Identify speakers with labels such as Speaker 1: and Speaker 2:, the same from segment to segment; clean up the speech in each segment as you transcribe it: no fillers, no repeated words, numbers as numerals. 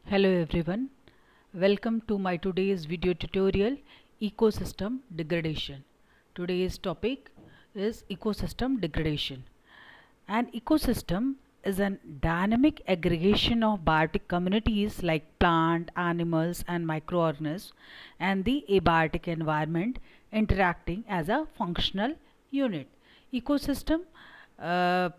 Speaker 1: Hello everyone, welcome to my today's video tutorial ecosystem degradation. Today's topic is ecosystem degradation. An ecosystem is a dynamic aggregation of biotic communities like plant, animals and microorganisms and the abiotic environment interacting as a functional unit. Ecosystem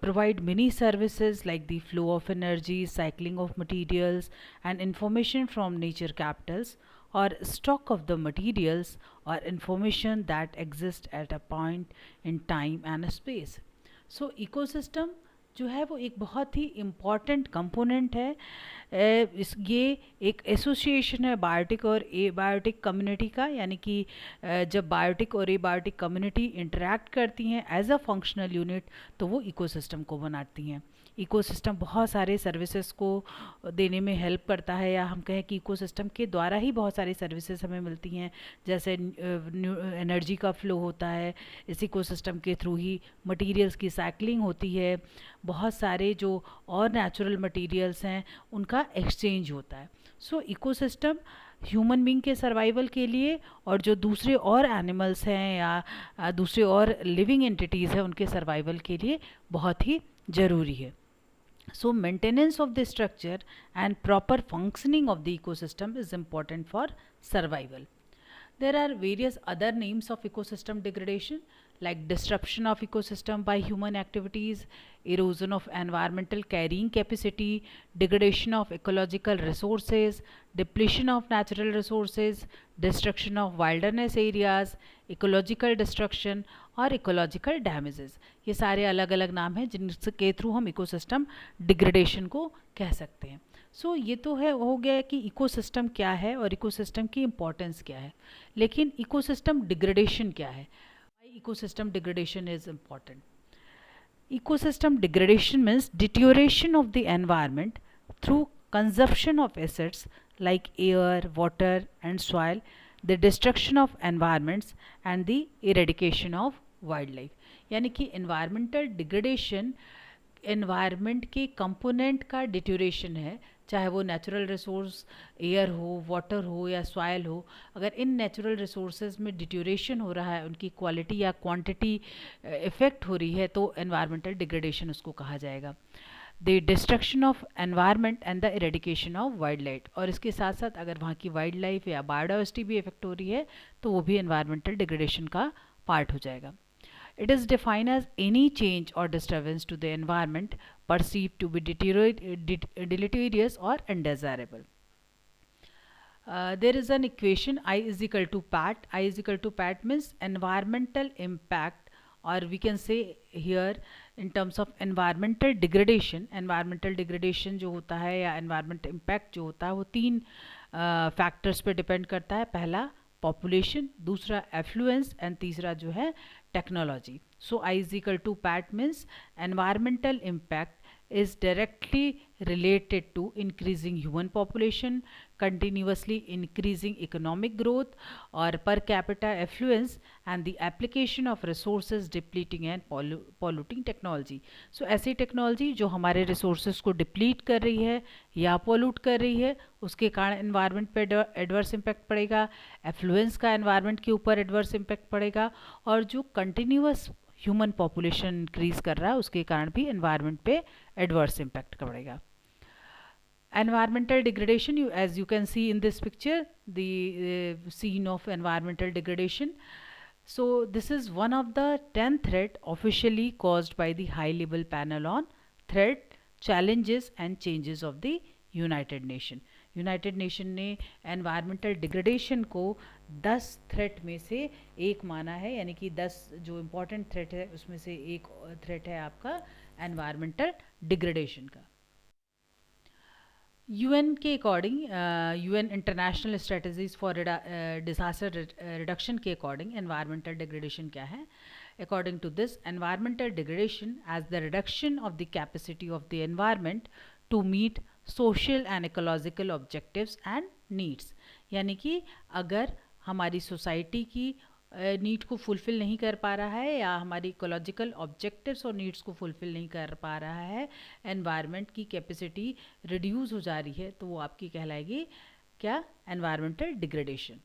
Speaker 1: provide many services like the flow of energy, cycling of materials and information from nature capitals or stock of the materials or information that exist at a point in time and space. So ecosystem जो है वो एक बहुत ही important component है। ये एक association है biotic और एबायोटिक कम्युनिटी का, यानी कि जब बायोटिक और एबायोटिक कम्युनिटी इंटरेक्ट करती हैं एज अ फंक्शनल यूनिट तो वो इकोसिस्टम को बनाती हैं। इकोसिस्टम बहुत सारे सर्विसेज को देने में हेल्प करता है, या हम कहें कि इकोसिस्टम के द्वारा ही बहुत सारी सर्विसेज हमें मिलती हैं, जैसे एनर्जी का फ्लो होता है, इस इकोसिस्टम के थ्रू ही मटेरियल्स की साइकिलिंग होती है, बहुत सारे जो और नेचुरल मटेरियल्स हैं उनका एक्सचेंज होता है। सो इकोसिस्टम ह्यूमन बींग के सर्वाइवल के लिए और जो दूसरे और एनिमल्स हैं या दूसरे और लिविंग एंटिटीज़ हैं उनके सर्वाइवल के लिए बहुत ही ज़रूरी है। So maintenance of the structure and proper functioning of the ecosystem is important for survival. There are various other names of ecosystem degradation like disruption of ecosystem by human activities, erosion of environmental carrying capacity, degradation of ecological resources, depletion of natural resources, destruction of wilderness areas, ecological destruction और ecological damages. ये सारे अलग अलग नाम हैं जिनके through हम ecosystem degradation को कह सकते हैं। सो ये तो है हो गया कि इकोसिस्टम क्या है और इकोसिस्टम की इम्पोर्टेंस क्या है, लेकिन इकोसिस्टम डिग्रेडेशन क्या है? Ecosystem degradation is important. Ecosystem degradation means deterioration of the environment through consumption of assets like air, water and soil, the destruction of environments and the eradication of wildlife. यानी कि environmental degradation environment के component का डिट्यूरेशन है, चाहे वो natural resource air हो, water हो या सॉइल हो। अगर इन नेचुरल रिसोर्सेज में डिट्यूरेशन हो रहा है, उनकी क्वालिटी या क्वांटिटी इफ़ेक्ट हो रही है, तो एनवायरमेंटल डिग्रेडेशन उसको कहा जाएगा। The destruction of environment and the eradication of wild life, और इसके साथ साथ अगर वहाँ की वाइल्ड लाइफ या बायोडाइवर्सिटी भी इफेक्ट हो रही है तो वो भी एनवायरमेंटल डिग्रेडेशन का पार्ट हो जाएगा। It is defined as any change or disturbance to the environment perceived to be deleterious or undesirable. There is an equation I is equal to PAT. I is equal to PAT means environmental impact, or we can say here in terms of environmental degradation. Environmental degradation जो होता है या environment impact जो होता है वो तीन factors पे depend करता है। पहला पॉपुलेशन, दूसरा एफ्लुएंस एंड तीसरा जो है technology. So I is equal to PAT means environmental impact is directly related to increasing human population, continuously increasing economic growth or per capita affluence and the application of resources depleting and polluting technology. So ऐसी technology जो हमारे resources को deplete कर रही है या pollute कर रही है, उसके कारण एनवायरनमेंट पे एडवर्स इम्पैक्ट पड़ेगा, एफ्लुएंस का एनवायरनमेंट के ऊपर एडवर्स इम्पैक्ट पड़ेगा, और जो कंटिन्यूस ह्यूमन पॉपुलेशन इंक्रीज कर रहा है उसके कारण भी एनवायरनमेंट पे एडवर्स इम्पैक्ट पड़ेगा। Environmental degradation, as you can see in this picture, the scene of environmental degradation. So this is one of the 10 threat officially caused by the high level panel on threat, challenges and changes of the United nation ने environmental degradation को 10 threat में से एक माना है, यानी कि 10 जो इम्पोर्टेंट थ्रेट है उसमें से एक थ्रेट है आपका एनवायरमेंटल डिग्रेडेशन का। यूएन के according, UN international strategies for disaster reduction के अकॉर्डिंग एनवायरमेंटल डिग्रेडेशन क्या है? According to this, environmental degradation as the reduction of the capacity of the environment to meet social and ecological objectives and needs. यानी कि अगर हमारी society की need को fulfil नहीं कर पा रहा है या हमारी इकोलॉजिकल ऑब्जेक्टिव्स और नीड्स को फुलफ़िल नहीं कर पा रहा है, एनवायरनमेंट की कैपेसिटी रिड्यूस हो जा रही है, तो वो आपकी कहलाएगी क्या? Environmental degradation.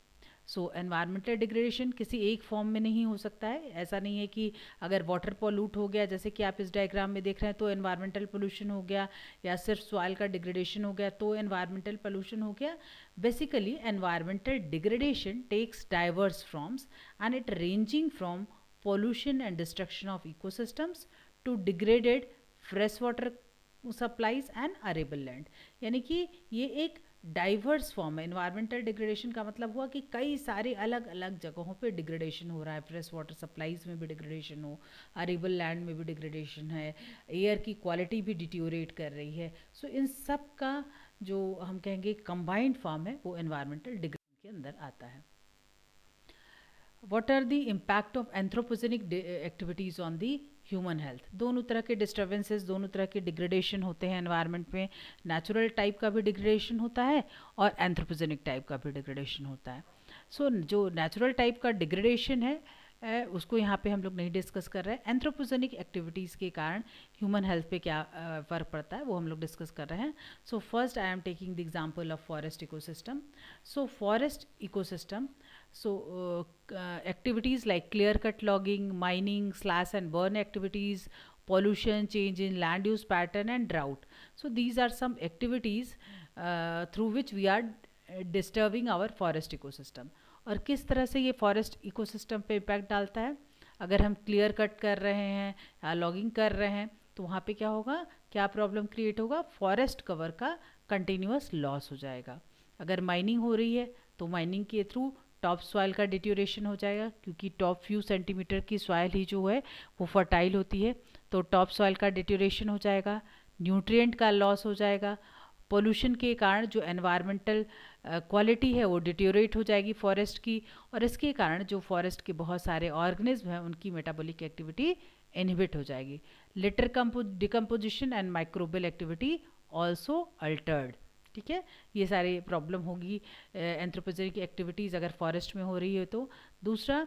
Speaker 1: सो एनवायरमेंटल डिग्रेडेशन किसी एक फॉर्म में नहीं हो सकता है। ऐसा नहीं है कि अगर वाटर पॉल्यूट हो गया, जैसे कि आप इस डायग्राम में देख रहे हैं, तो एनवायरमेंटल पोल्यूशन हो गया, या सिर्फ सॉइल का डिग्रेडेशन हो गया तो एनवायरमेंटल पोल्यूशन हो गया। Basically environmental degradation takes diverse forms and it ranging from pollution and destruction of ecosystems to degraded freshwater supplies and arable land। यानी कि ये एक डाइवर्स फॉर्म है। इन्वायरमेंटल डिग्रेडेशन का मतलब हुआ कि कई सारे अलग अलग जगहों पे डिग्रेडेशन हो रहा है। फ्रेश वाटर सप्लाईज में भी डिग्रेडेशन हो, अरेबल लैंड में भी डिग्रेडेशन है, एयर की क्वालिटी भी डिट्योरेट कर रही है। सो इन सब का जो हम कहेंगे कंबाइंड फॉर्म है वो एनवायरमेंटल डिग्रेडेशन के अंदर आता है। What are the impact of anthropogenic activities on the human health? दोनों तरह के डिस्टर्बेंसेस, दोनों तरह के डिग्रेडेशन होते हैं एनवायरनमेंट में। नेचुरल टाइप का भी डिग्रेडेशन होता है और एंथ्रोपोजेनिक टाइप का भी डिग्रेडेशन होता है। सो जो नेचुरल टाइप का डिग्रेडेशन है उसको यहाँ पे हम लोग नहीं डिस्कस कर रहे हैं। एंथ्रोपोजेनिक एक्टिविटीज़ के कारण ह्यूमन हेल्थ पे क्या फ़र्क पड़ता है वो हम लोग डिस्कस कर रहे हैं। So first I am taking the example of forest ecosystem. So forest ecosystem, so activities like clear cut logging, mining, slash and burn activities, pollution, change in land use pattern and drought. So these are some activities through which we are disturbing our forest ecosystem. और किस तरह से ये forest ecosystem पे impact डालता है? अगर हम क्लियर कट कर रहे हैं या लॉगिंग कर रहे हैं तो वहाँ पे क्या होगा, क्या प्रॉब्लम क्रिएट होगा? फॉरेस्ट कवर का कंटिन्यूस लॉस हो जाएगा। अगर माइनिंग हो रही है तो माइनिंग के थ्रू टॉप सॉइल का डिट्यूरेशन हो जाएगा, क्योंकि टॉप फ्यू सेंटीमीटर की सॉइल ही जो है वो फर्टाइल होती है, तो टॉप सॉइल का डिट्यूरेशन हो जाएगा, न्यूट्रिएंट का लॉस हो जाएगा। पोल्यूशन के कारण जो एनवायरमेंटल क्वालिटी है वो डिट्यूरेट हो जाएगी फॉरेस्ट की, और इसके कारण जो फॉरेस्ट के बहुत सारे ऑर्गेनिज्म हैं उनकी मेटाबॉलिक एक्टिविटी इनहिबिट हो जाएगी। Litre decomposition and microbial activity also Altered. ठीक है, ये सारी प्रॉब्लम होगी एंथ्रोपोजेनिक एक्टिविटीज़ अगर फॉरेस्ट में हो रही है तो। दूसरा,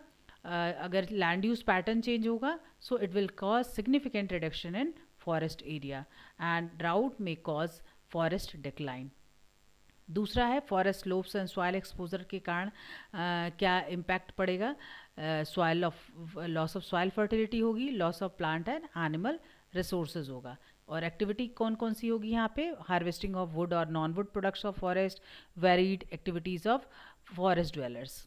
Speaker 1: अगर लैंड यूज पैटर्न चेंज होगा so it will cause significant reduction in forest area and drought में कॉज फॉरेस्ट डिक्लाइन। दूसरा है forest slopes and soil exposure के कारण क्या इम्पैक्ट पड़ेगा? Soil of loss of soil fertility होगी, loss of plant and animal resources होगा। और एक्टिविटी कौन कौन सी होगी यहाँ पे? हार्वेस्टिंग ऑफ वुड और non wood products of forest, varied activities of forest dwellers.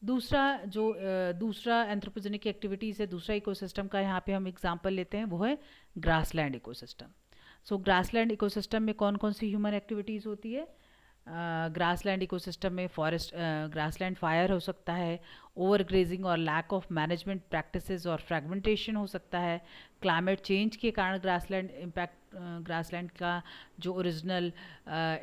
Speaker 1: दूसरा एंथ्रोपोजेनिक एक्टिविटीज़ है, दूसरा इकोसिस्टम का यहाँ पे हम एग्जांपल लेते हैं, वो है ग्रासलैंड इकोसिस्टम। सो ग्रासलैंड इकोसिस्टम में कौन कौन सी ह्यूमन एक्टिविटीज़ होती है? ग्रासलैंड इकोसिस्टम में फॉरेस्ट ग्रासलैंड फायर हो सकता है, ओवर ग्रेजिंग और लैक ऑफ मैनेजमेंट प्रैक्टिसेस और फ्रेगमेंटेशन हो सकता है, क्लाइमेट चेंज के कारण ग्रासलैंड इम्पैक्ट, ग्रासलैंड का जो ओरिजिनल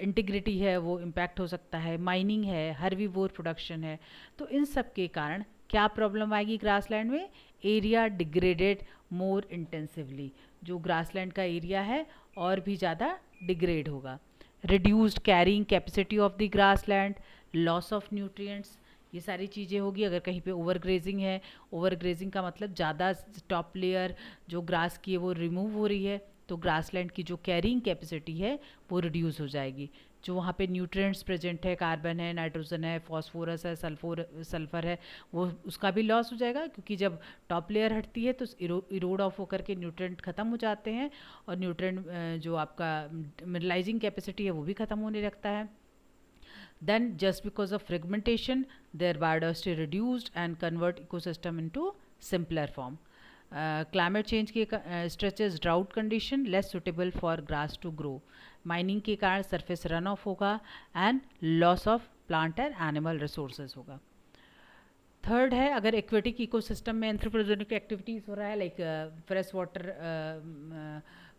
Speaker 1: इंटीग्रिटी है वो इम्पैक्ट हो सकता है, माइनिंग है, हर्बीवोर प्रोडक्शन है। तो इन सब के कारण क्या प्रॉब्लम आएगी ग्रासलैंड में? एरिया डिग्रेडेड मोर इंटेंसिवली, जो ग्रासलैंड का एरिया है और भी ज़्यादा डिग्रेड होगा। Reduced carrying capacity of the grassland, loss of nutrients, ये सारी चीज़ें होगी। अगर कहीं पे ओवर ग्रेजिंग है, ओवर ग्रेजिंग का मतलब ज़्यादा टॉप लेयर जो ग्रास की है वो रिमूव हो रही है, तो ग्रासलैंड की जो कैरिंग कैपेसिटी है वो रिड्यूस हो जाएगी। जो वहाँ पे न्यूट्रिएंट्स प्रेजेंट है, कार्बन है, नाइट्रोजन है, फॉस्फोरस है, सल्फर है, वो उसका भी लॉस हो जाएगा, क्योंकि जब टॉप लेयर हटती है तो इरोड ऑफ होकर के न्यूट्रिएंट ख़त्म हो जाते हैं और न्यूट्रिएंट जो आपका मिनरलाइजिंग कैपेसिटी है वो भी ख़त्म होने लगता है। Then just because of fragmentation, their biodiversity reduced and convert ecosystem into simpler form. Climate change के stretches drought condition less suitable for grass to grow. Mining के कारण surface runoff होगा and loss of plant and animal resources होगा. Third है, अगर aquatic ecosystem में anthropogenic activities हो रहा है, लाइक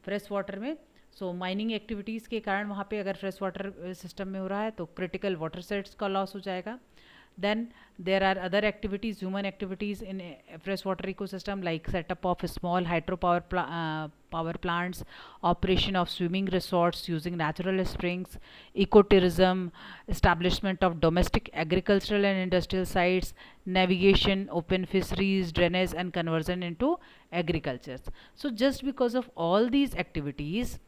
Speaker 1: फ्रेश वाटर में, सो माइनिंग एक्टिविटीज़ के कारण वहाँ पे अगर फ्रेश वाटर सिस्टम में हो रहा है तो क्रिटिकल वाटर सेट्स का लॉस हो जाएगा। Then there are other activities, human activities in fresh water ecosystem, like setup of small hydro power power plants, operation of swimming resorts using natural springs, ecotourism, establishment of domestic agricultural and industrial sites, navigation, open fisheries, drainage and conversion into agriculture. So just because of all these activities,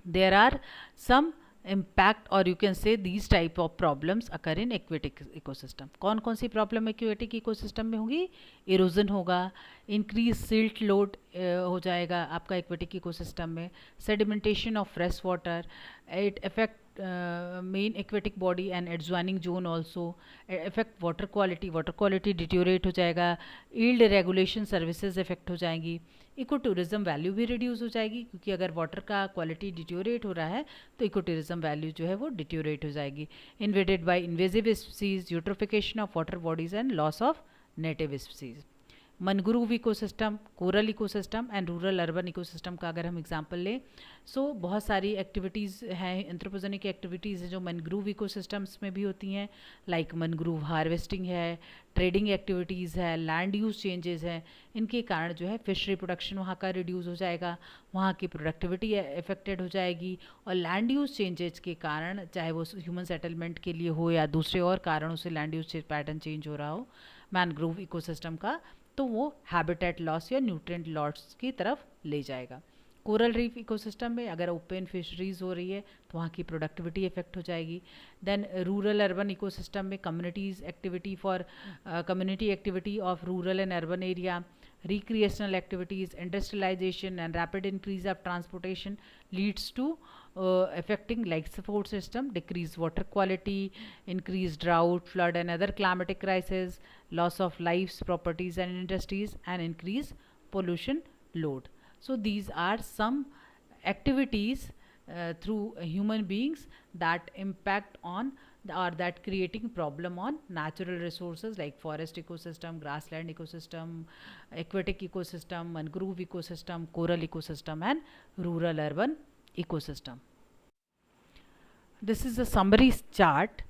Speaker 1: there are some impact, or you can say these type of problems occur in aquatic ecosystem. कौन कौन सी problem aquatic ecosystem में होगी? Erosion होगा, increase silt load हो जाएगा आपका aquatic ecosystem में, sedimentation of fresh water, it affect main aquatic body and adjoining zone also, effect water quality deteriorate हो जाएगा, ईल्ड रेगुलेशन सर्विसेज इफेक्ट हो जाएंगी, इको टूरिज़म वैल्यू भी रिड्यूस हो जाएगी, क्योंकि अगर वाटर का क्वालिटी डिट्योरेट हो रहा है तो इको टूरिज़म वैल्यू जो है वो डिट्योरेट हो जाएगी. Invaded by invasive species, eutrophication of water bodies and loss of native species. Mangrove ecosystem, coral ecosystem and rural urban ecosystem का अगर हम एग्जांपल लें, सो बहुत सारी एक्टिविटीज़ हैं, एंथ्रोपोजेनिक एक्टिविटीज़ हैं जो मैंग्रोव इकोसिस्टम्स में भी होती हैं, लाइक मैंग्रोव हार्वेस्टिंग है, ट्रेडिंग एक्टिविटीज़ है, लैंड यूज़ चेंजेस हैं. इनके कारण जो है फिश रिप्रोडक्शन वहाँ का रिड्यूस हो जाएगा, वहाँ की प्रोडक्टिविटी इफेक्टेड हो जाएगी, और लैंड यूज़ चेंजेस के कारण, चाहे वो ह्यूमन सेटलमेंट के लिए हो या दूसरे और कारणों से लैंड यूज़ पैटर्न चेंज हो रहा हो मैंग्रोव इकोसिस्टम का, तो वो हैबिटेट लॉस या न्यूट्रिएंट लॉस की तरफ ले जाएगा. कोरल रीफ इकोसिस्टम में अगर ओपन फिशरीज हो रही है तो वहाँ की प्रोडक्टिविटी इफेक्ट हो जाएगी. देन रूरल अर्बन इकोसिस्टम में communities activity for community activity of rural and urban area, recreational activities, industrialization and rapid increase of transportation leads to affecting life support system, decreased water quality, increased drought, flood and other climatic crises, loss of lives, properties and industries, and increased pollution load. So these are some activities through human beings that impact on or that creating problem on natural resources like forest ecosystem, grassland ecosystem, aquatic ecosystem, mangrove ecosystem, coral ecosystem and rural urban ecosystem. This is a summary chart.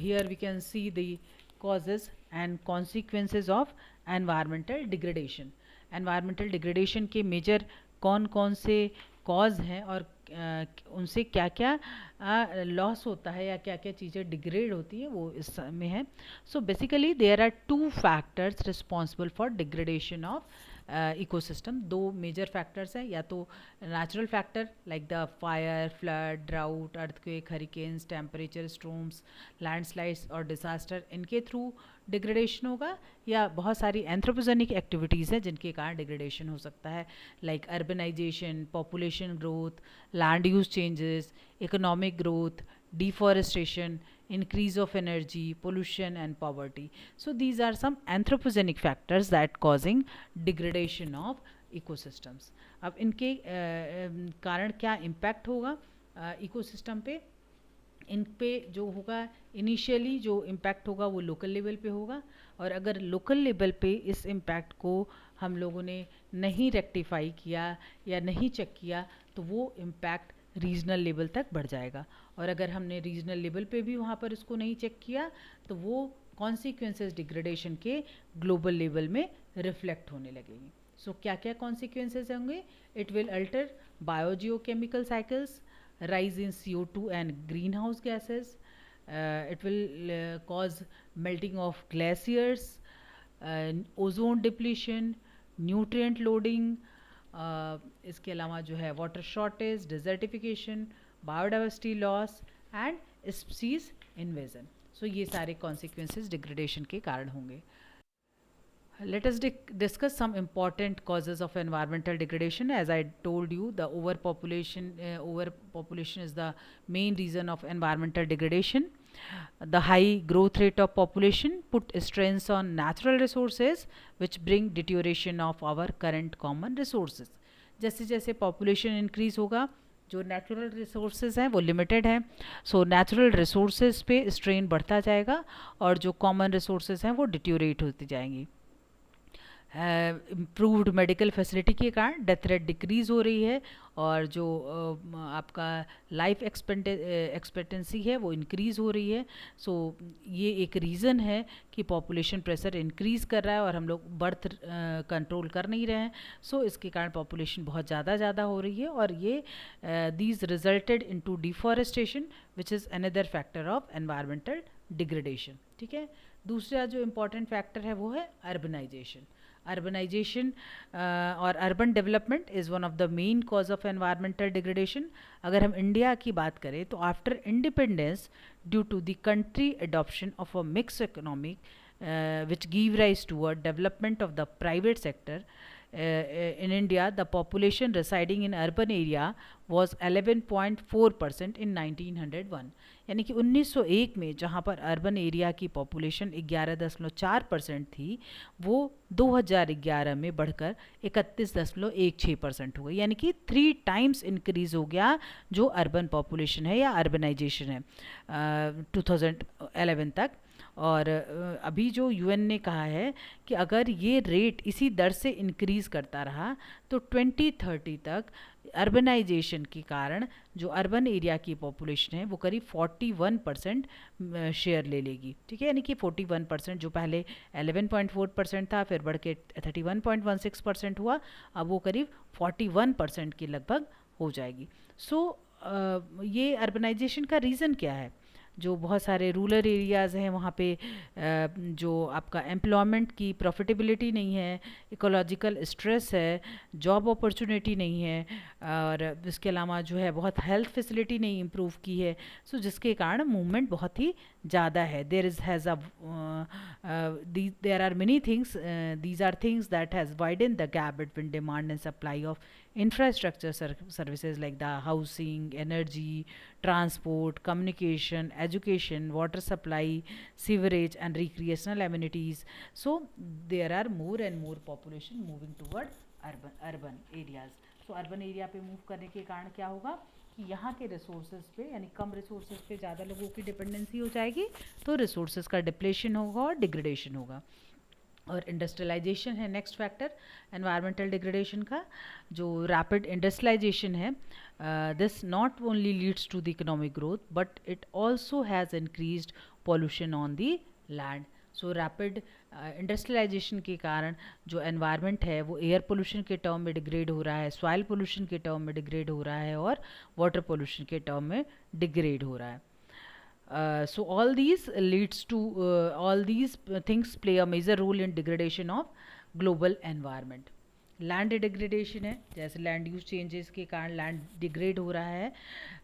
Speaker 1: Here we can see the causes and consequences of environmental degradation. Environmental degradation के major कौन कौन से cause हैं और उनसे क्या क्या loss होता है या क्या क्या चीज़ें डिग्रेड होती हैं वो इस में है. So basically there are 2 factors responsible for degradation of ecosystem. 2 major factors हैं, या तो natural factor like the fire, flood, drought, earthquake, hurricanes, temperature, storms, landslides और डिजास्टर, इनके थ्रू डिग्रेडेशन होगा, या बहुत सारी एंथ्रोपोजेनिक एक्टिविटीज़ हैं जिनके कारण डिग्रेडेशन हो सकता है, like urbanization, population growth, land use changes, economic growth, deforestation, increase of energy, pollution and poverty. So these are some anthropogenic factors that causing degradation of ecosystems. अब इनके कारण क्या इम्पैक्ट होगा इकोसिस्टम पे? इन पे जो होगा इनिशियली जो इम्पैक्ट होगा वो लोकल लेवल पे होगा, और अगर लोकल लेवल पे इस इम्पैक्ट को हम लोगों ने नहीं रेक्टिफाई किया या नहीं चेक किया तो वो इम्पैक्ट रीजनल लेवल तक बढ़ जाएगा, और अगर हमने रीजनल लेवल पे भी वहाँ पर इसको नहीं चेक किया तो वो कॉन्सिक्वेंसेस डिग्रेडेशन के ग्लोबल लेवल में रिफ्लेक्ट होने लगेंगे. सो क्या क्या कॉन्सिक्वेंसेस होंगे? It will alter biogeochemical cycles, rise in CO2 and greenhouse gases, it will cause melting of glaciers, ozone depletion, nutrient loading, इसके अलावा जो है water shortage, desertification, biodiversity loss and species invasion. So ये सारे consequences degradation के कारण होंगे. Let us discuss some important causes of environmental degradation. As I told you, the overpopulation is the main reason of environmental degradation. The high growth rate of population put strains on natural resources which bring deterioration of our current common resources. जैसे जैसे population increase होगा, जो natural resources हैं वो limited हैं, so natural resources पे strain बढ़ता जाएगा और जो कॉमन रिसोर्सेज हैं वो डिट्योरेट होती जाएंगी. इम्प्रूव्ड मेडिकल फैसिलिटी के कारण डेथ रेट डिक्रीज़ हो रही है और जो आपका लाइफ एक्सपेक्टेंसी है वो इंक्रीज़ हो रही है. सो ये एक रीज़न है कि पॉपुलेशन प्रेशर इंक्रीज़ कर रहा है और हम लोग बर्थ कंट्रोल कर नहीं रहे हैं. सो इसके कारण पॉपुलेशन बहुत ज़्यादा हो रही है और ये these resulted into deforestation which is another factor of environmental degradation. ठीक है. दूसरा जो इम्पॉर्टेंट फैक्टर है वो है अर्बनाइजेशन. अर्बनाइजेशन और urban development is one of the main cause of environmental degradation. अगर हम इंडिया की बात करें तो after independence due to the country adoption of a mixed economic which give rise to a development of the private sector. In India, the population residing in urban area was 11.4% in 1901. यानी कि 1901 में जहाँ पर urban area की population 11.4% थी वो 2011 में बढ़कर 31.16% हो गई. यानी कि 3 टाइम्स इंक्रीज़ हो गया जो अर्बन पॉपुलेशन है या अर्बनाइजेशन है 2011 तक. और अभी जो यूएन ने कहा है कि अगर ये रेट इसी दर से इंक्रीज़ करता रहा तो 2030 तक अर्बनाइजेशन के कारण जो अर्बन एरिया की पॉपुलेशन है वो करीब 41% शेयर ले लेगी. ठीक है. यानी कि 41% जो पहले 11.4% था फिर बढ़ के 31.16% हुआ, अब वो करीब 41% के लगभग हो जाएगी. सो ये अर्बनाइजेशन का रीज़न क्या है? जो बहुत सारे रूरल एरियाज़ हैं वहाँ पे जो आपका एम्प्लॉयमेंट की प्रॉफिटेबिलिटी नहीं है, इकोलॉजिकल स्ट्रेस है, जॉब अपॉर्चुनिटी नहीं है और इसके अलावा जो है बहुत हेल्थ फैसिलिटी नहीं इम्प्रूव की है. सो जिसके कारण मूवमेंट बहुत ही ज़्यादा है. There are many things, these are things that has widen the gap between demand and supply of infrastructure services like the housing, energy, transport, communication, education, water supply, sewerage and recreational amenities. So there are more and more population moving toward urban areas. So urban area पे move करने के कारण क्या होगा कि यहाँ के resources पे यानी कम रिसोर्सेज पे ज़्यादा लोगों की डिपेंडेंसी हो जाएगी तो रिसोर्सेज का डिप्लेशन होगा और डिग्रेडेशन होगा. और इंडस्ट्रियलाइजेशन है नेक्स्ट फैक्टर एनवायरमेंटल डिग्रेडेशन का. जो रैपिड इंडस्ट्रियलाइजेशन है this not only leads to the economic growth but it also has increased pollution on the land. So rapid industrialization के कारण जो एनवायरनमेंट है वो एयर पोल्यूशन के टर्म में डिग्रेड हो रहा है, सॉइल पोल्यूशन के टर्म में डिग्रेड हो रहा है और वाटर पोल्यूशन के टर्म में डिग्रेड हो रहा है. So all these things play a major role in degradation of global environment. Land degradation है, जैसे लैंड यूज चेंजेस के कारण लैंड डिग्रेड हो रहा है.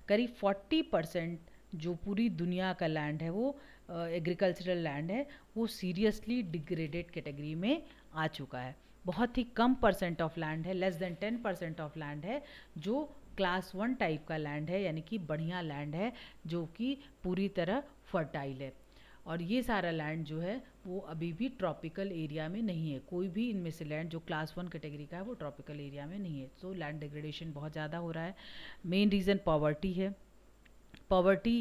Speaker 1: करीब 40% जो पूरी दुनिया का लैंड है वो एग्रीकल्चरल लैंड है वो सीरियसली डिग्रेडेड कैटेगरी में आ चुका है. बहुत ही कम परसेंट ऑफ लैंड है, लेस देन 10% ऑफ लैंड है जो क्लास 1 टाइप का लैंड है यानी कि बढ़िया लैंड है जो कि पूरी तरह फर्टाइल है. और ये सारा लैंड जो है वो अभी भी ट्रॉपिकल एरिया में नहीं है. कोई भी इनमें से लैंड जो क्लास 1 कैटेगरी का है वो ट्रॉपिकल एरिया में नहीं है. सो लैंड डिग्रेडेशन बहुत ज़्यादा हो रहा है. मेन रीज़न पॉवर्टी है. Poverty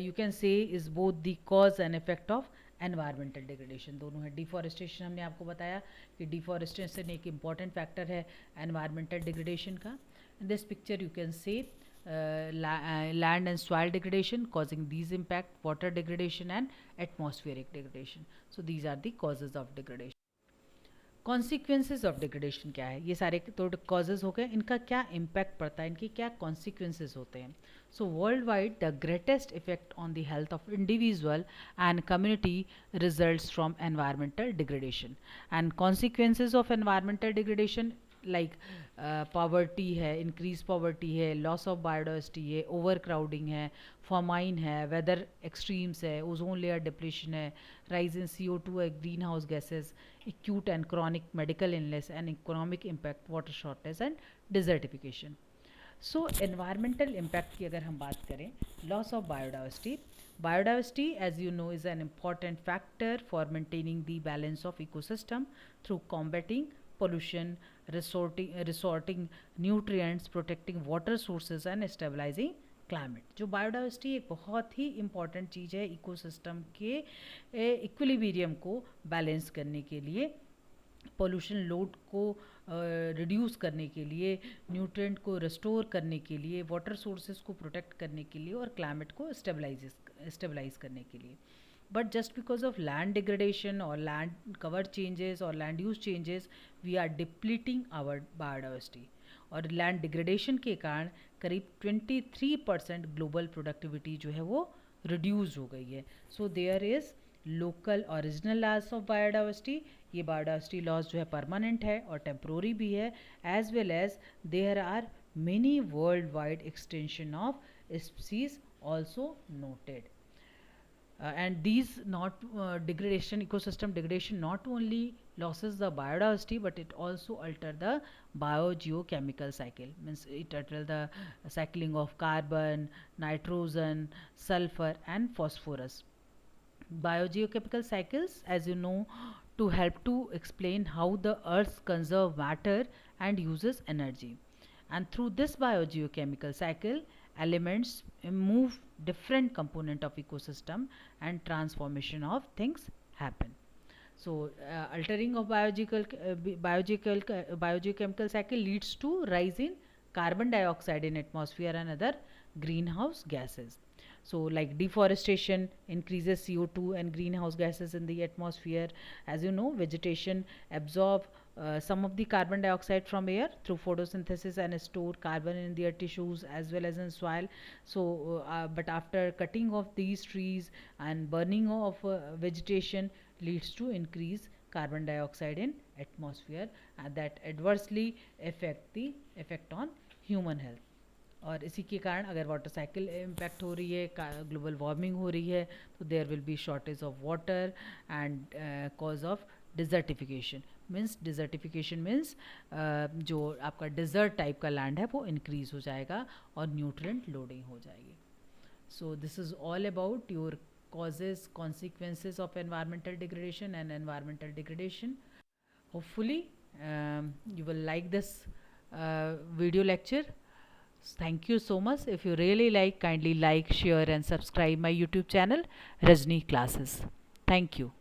Speaker 1: you can say is both the cause and effect of environmental degradation. दोनों है. डिफॉरेस्टेशन हमने आपको बताया कि डिफॉरेस्टेशन एक इम्पॉर्टेंट फैक्टर है एनवायरमेंटल डिग्रेडेशन का. In this picture you can see land and soil degradation causing these impact, water degradation and atmospheric degradation. So these are the causes of degradation. Consequences of degradation क्या है? ये सारे तो causes हो गए, इनका क्या impact पड़ता है, इनके क्या consequences होते हैं. So worldwide the greatest effect on the health of individual and community results from environmental degradation. And consequences of environmental degradation like poverty है, इंक्रीज पॉवर्टी है, लॉस ऑफ बायोडाइवर्सिटी है, ओवर क्राउडिंग है, फॉमाइन है, weather extremes है, ozone layer depletion है, rise in CO2 है, green house gases, acute and chronic medical illness and economic impact, water shortage and desertification. So environmental impact की अगर हम बात करें, loss of biodiversity. Biodiversity, as you know, is an important factor for maintaining the balance of ecosystem through combating pollution, resorting nutrients, protecting water sources and stabilizing climate. जो biodiversity एक बहुत ही important चीज़ है ecosystem के equilibrium को balance करने के लिए. Pollution load को रिड्यूस करने के लिए, न्यूट्रिएंट को रिस्टोर करने के लिए, वाटर सोर्सेज को प्रोटेक्ट करने के लिए और क्लाइमेट को स्टेबलाइज करने के लिए. But just because of land degradation or land cover changes or land use changes, we are depleting our biodiversity. और लैंड डिग्रेडेशन के कारण करीब 23% ग्लोबल प्रोडक्टिविटी जो है वो रिड्यूस हो गई है. So there is local original loss of biodiversity. ये बायोडाइवर्सिटी लॉस जो है परमानेंट है और टेम्प्रोरी भी है, as well as there are many world wide extension of species also noted. And these not degradation, ecosystem degradation not only losses the biodiversity but it also alter the biogeochemical cycle. Means it alter the cycling of carbon, nitrogen, sulfur and phosphorus. Biogeochemical cycles, as you know, to help to explain how the earth conserve matter and uses energy. And through this biogeochemical cycle, elements move different component of ecosystem and transformation of things happen. So altering of biogeochemical cycle leads to rise in carbon dioxide in atmosphere and other greenhouse gases. So like deforestation increases CO2 and greenhouse gases in the atmosphere. As you know, vegetation absorb some of the carbon dioxide from air through photosynthesis and store carbon in their tissues as well as in soil. So but after cutting of these trees and burning of vegetation leads to increase carbon dioxide in atmosphere, and that adversely effect on human health. और इसी के कारण अगर water cycle impact हो रही है, global warming हो रही है, तो there will be shortage of water and cause of desertification. Means desertification means जो आपका डिज़र्ट टाइप का लैंड है वो इंक्रीज़ हो जाएगा और न्यूट्रिएंट लोडिंग हो जाएगी. So this is all about your causes, consequences of environmental degradation and environmental degradation. Hopefully you will like this video lecture. Thank you so much. If you really like, kindly like, share and subscribe my YouTube channel Rajni Classes. Thank you.